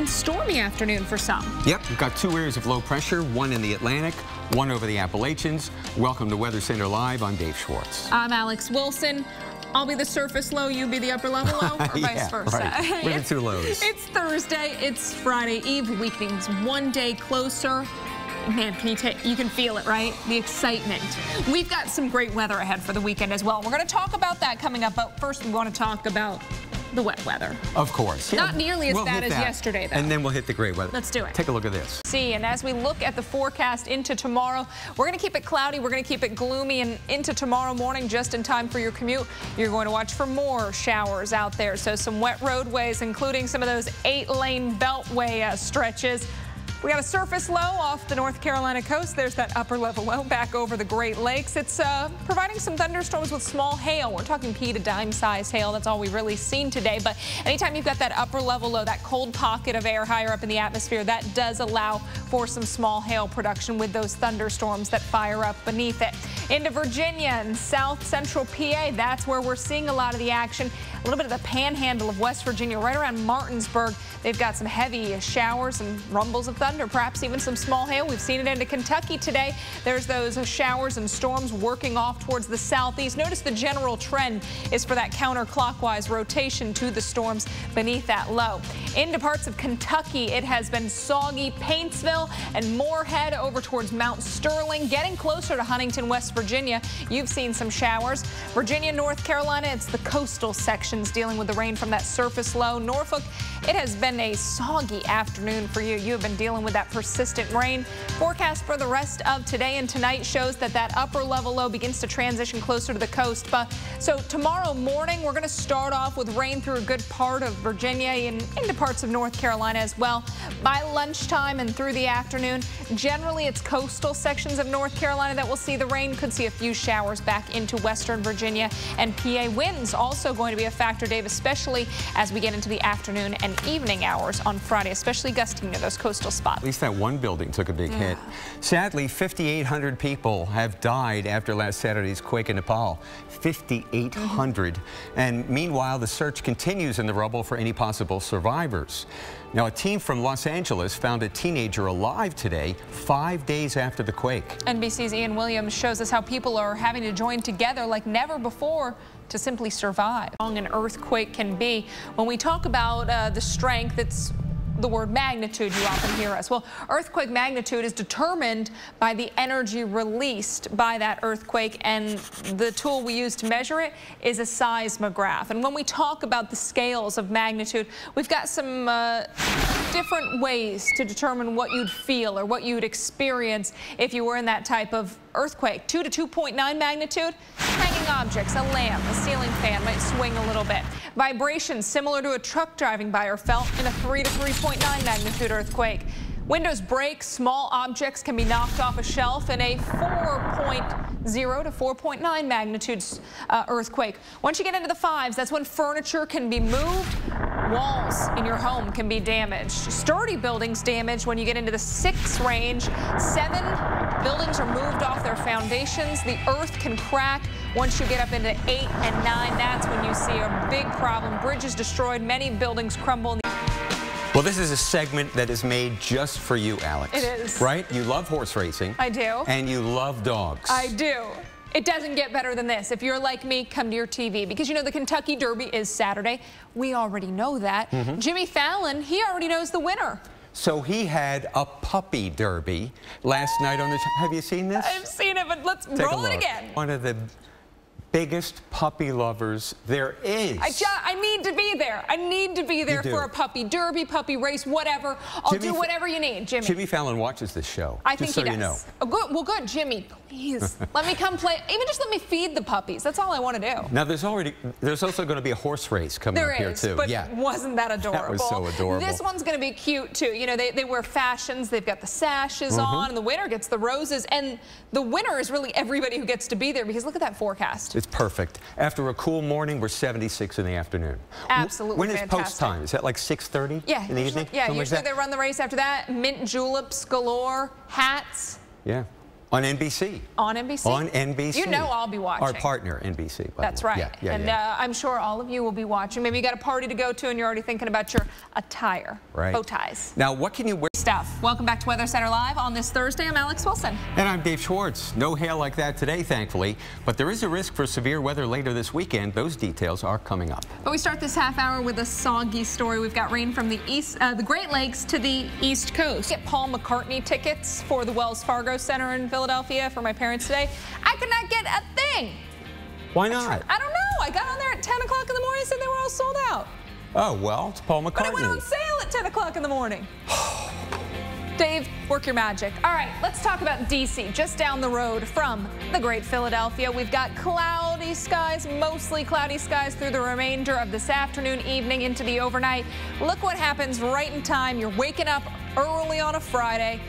and stormy afternoon for some. Yep, we've got two areas of low pressure, one in the Atlantic, one over the Appalachians. Welcome to Weather Center Live. I'm Dave Schwartz. I'm Alex Wilson. I'll be the surface low, you be the upper level low, or vice versa. Right. We're the two lows. It's Thursday, it's Friday Eve, weekend's one day closer. Man, you can feel it, right? The excitement. We've got some great weather ahead for the weekend as well. We're going to talk about that coming up, but first we want to talk about the wet weather. Of course. Yeah. Not nearly as bad as yesterday, though. And then we'll hit the great weather. Let's do it. Take a look at this. And as we look at the forecast into tomorrow, we're going to keep it cloudy, we're going to keep it gloomy, and into tomorrow morning, just in time for your commute, you're going to watch for more showers out there. So some wet roadways, including some of those 8-lane beltway stretches. We got a surface low off the North Carolina coast. There's that upper level low back over the Great Lakes. It's providing some thunderstorms with small hail. We're talking pea to dime size hail. That's all we've really seen today. But anytime you've got that upper level low, that cold pocket of air higher up in the atmosphere, that does allow for some small hail production with those thunderstorms that fire up beneath it. Into Virginia and south central PA, that's where we're seeing a lot of the action. A little bit of the panhandle of West Virginia, right around Martinsburg. They've got some heavy showers and rumbles of thunder, perhaps even some small hail. We've seen it into Kentucky today. There's those showers and storms working off towards the southeast. Notice the general trend is for that counterclockwise rotation to the storms beneath that low. Into parts of Kentucky, it has been soggy. Paintsville and Moorhead over towards Mount Sterling, getting closer to Huntington, West Virginia. You've seen some showers. Virginia, North Carolina, it's the coastal sections dealing with the rain from that surface low. Norfolk, it has been a soggy afternoon for you. You have been dealing with that persistent rain. Forecast for the rest of today and tonight shows that that upper level low begins to transition closer to the coast. So tomorrow morning, we're going to start off with rain through a good part of Virginia and into parts of North Carolina as well. By lunchtime and through the afternoon, generally it's coastal sections of North Carolina that will see the rain. Could see a few showers back into western Virginia and PA. Winds also going to be a factor, Dave, especially as we get into the afternoon and evening hours on Friday, especially gusting near those coastal spots. At least that one building took a big hit. Sadly, 5,800 people have died after last Saturday's quake in Nepal. 5,800. And meanwhile, the search continues in the rubble for any possible survivors. Now, a team from Los Angeles found a teenager alive today, 5 days after the quake. NBC's Ian Williams shows us how people are having to join together like never before to simply survive. How long an earthquake can be. When we talk about the strength, it's the word magnitude you often hear us. Well, earthquake magnitude is determined by the energy released by that earthquake, and the tool we use to measure it is a seismograph. And when we talk about the scales of magnitude, we've got some different ways to determine what you'd feel or what you'd experience if you were in that type of earthquake. 2 to 2.9 magnitude, hanging objects, a lamp, a ceiling fan might swing a little bit. Vibrations similar to a truck driving by are felt in a 3 to 3.9 magnitude earthquake. Windows break, small objects can be knocked off a shelf in a 4.0 to 4.9 magnitude earthquake. Once you get into the 5s, that's when furniture can be moved. Walls in your home can be damaged. Sturdy buildings damaged when you get into the 6 range. 7 buildings are moved off their foundations. The earth can crack. Once you get up into 8 and 9, that's when you see a big problem. Bridges destroyed, many buildings crumble. Well, this is a segment that is made just for you, Alex. It is. Right? You love horse racing. I do. And you love dogs. I do. It doesn't get better than this. If you're like me, come to your TV. Because, you know, the Kentucky Derby is Saturday. We already know that. Jimmy Fallon, he already knows the winner. So he had a puppy derby last night on the show. Have you seen this? I've seen it, but let's roll it again. One of the biggest puppy lovers there is. I need to be there. I need to be there for a puppy derby, puppy race, whatever. I'll do whatever you need, Jimmy. Jimmy Fallon watches this show. I think he does. You know. Oh, good. Well, good, Jimmy. Please let me come play. Even just let me feed the puppies. That's all I want to do. Now there's also going to be a horse race coming up here too. But wasn't that adorable? That was so adorable. This one's going to be cute too. You know, they wear fashions. They've got the sashes on, and the winner gets the roses. And the winner is really everybody who gets to be there, because look at that forecast. It's perfect. After a cool morning, we're 76 in the afternoon. Absolutely When is post time? Is that like 6:30 in the evening? Yeah, usually they run the race after that. Mint juleps galore, hats. Yeah. On NBC. On NBC? On NBC. You know I'll be watching. Our partner, NBC. That's right. And I'm sure all of you will be watching. Maybe you got a party to go to and you're already thinking about your attire. Right. Bow ties. Now, what can you wear? Stuff. Welcome back to Weather Center Live on this Thursday. I'm Alex Wilson. And I'm Dave Schwartz. No hail like that today, thankfully. But there is a risk for severe weather later this weekend. Those details are coming up. But we start this half hour with a soggy story. We've got rain from the the Great Lakes to the East Coast. Get Paul McCartney tickets for the Wells Fargo Center in Philadelphia for my parents today. I could not get a thing. Why not? I don't know. I got on there at 10 o'clock in the morning and said they were all sold out. Oh, well, it's Paul McCartney. But it went on sale at 10 o'clock in the morning. Dave, work your magic. All right, let's talk about D.C., just down the road from the great Philadelphia. We've got cloudy skies, mostly cloudy skies through the remainder of this afternoon, evening into the overnight. Look what happens right in time. You're waking up early on a Friday.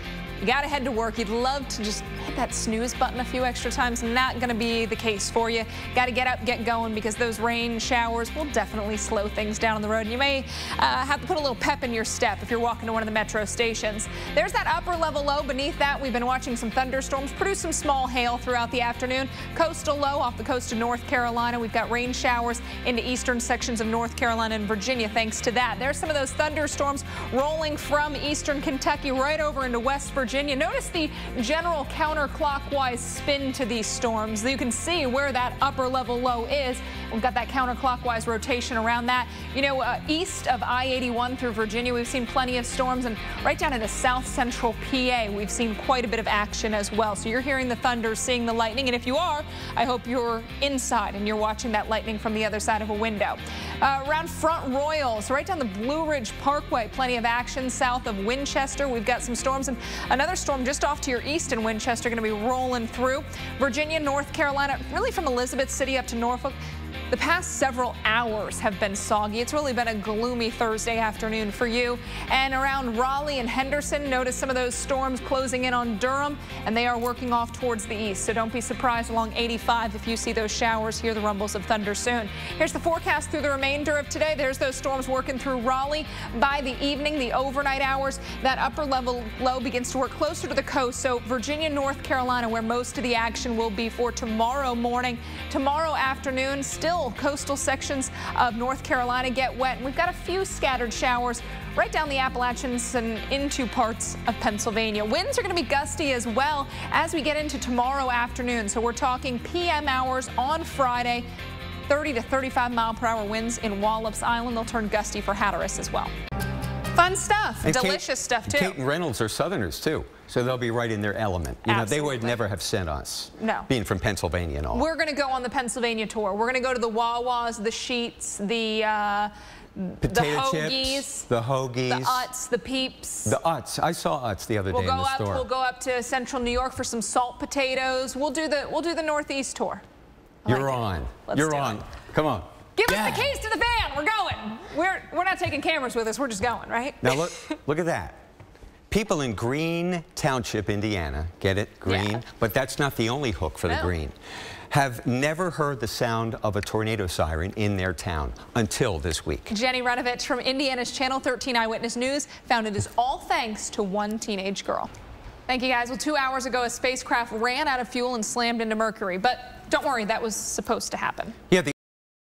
You got to head to work. You'd love to just hit that snooze button a few extra times. Not going to be the case for you. Got to get up, get going, because those rain showers will definitely slow things down on the road. And you may have to put a little pep in your step if you're walking to one of the metro stations. There's that upper level low. Beneath that, we've been watching some thunderstorms produce some small hail throughout the afternoon. Coastal low off the coast of North Carolina. We've got rain showers into eastern sections of North Carolina and Virginia thanks to that. There's some of those thunderstorms rolling from eastern Kentucky right over into West Virginia. Notice the general counterclockwise spin to these storms. You can see where that upper level low is. We've got that counterclockwise rotation around that. You know, east of I-81 through Virginia, we've seen plenty of storms, and right down into south central PA, we've seen quite a bit of action as well. So you're hearing the thunder, seeing the lightning, and if you are, I hope you're inside and you're watching that lightning from the other side of a window. Around Front Royal, right down the Blue Ridge Parkway, plenty of action south of Winchester. We've got some storms, and another storm just off to your east in Winchester going to be rolling through. Virginia, North Carolina, really from Elizabeth City up to Norfolk. The past several hours have been soggy. It's really been a gloomy Thursday afternoon for you. And around Raleigh and Henderson, notice some of those storms closing in on Durham, and they are working off towards the east. So don't be surprised along 85 if you see those showers, hear the rumbles of thunder soon. Here's the forecast through the remainder of today. There's those storms working through Raleigh. By the evening, the overnight hours, that upper level low begins to work closer to the coast. So Virginia, North Carolina, where most of the action will be for tomorrow morning. Tomorrow afternoon, still coastal sections of North Carolina get wet, and we've got a few scattered showers right down the Appalachians and into parts of Pennsylvania. Winds are going to be gusty as well as we get into tomorrow afternoon. So we're talking PM hours on Friday, 30 to 35 mile per hour winds in Wallops Island. They'll turn gusty for Hatteras as well. Fun stuff, and delicious stuff too. Kate and Reynolds are Southerners too, so they'll be right in their element. You know, they would never have sent us. No. Being from Pennsylvania and all. We're going to go on the Pennsylvania tour. We're going to go to the Wawas, the Sheets, the potato hoagies, chips, the hoagies, the Utz, the Peeps. The Utz. I saw Utz the other day in the store. We'll go up to Central New York for some salt potatoes. We'll do the Northeast tour. You're on. You're on. Come on. Give us the keys to the van. We're going. We're not taking cameras with us. We're just going, right? Now look at that. People in Green Township, Indiana, get it? Green. Yeah. But that's not the only hook for the green. Have never heard the sound of a tornado siren in their town until this week. Jenny Ranovich from Indiana's Channel 13 Eyewitness News found it is all thanks to one teenage girl. Thank you, guys. Well, 2 hours ago, a spacecraft ran out of fuel and slammed into Mercury. But don't worry, that was supposed to happen. Yeah.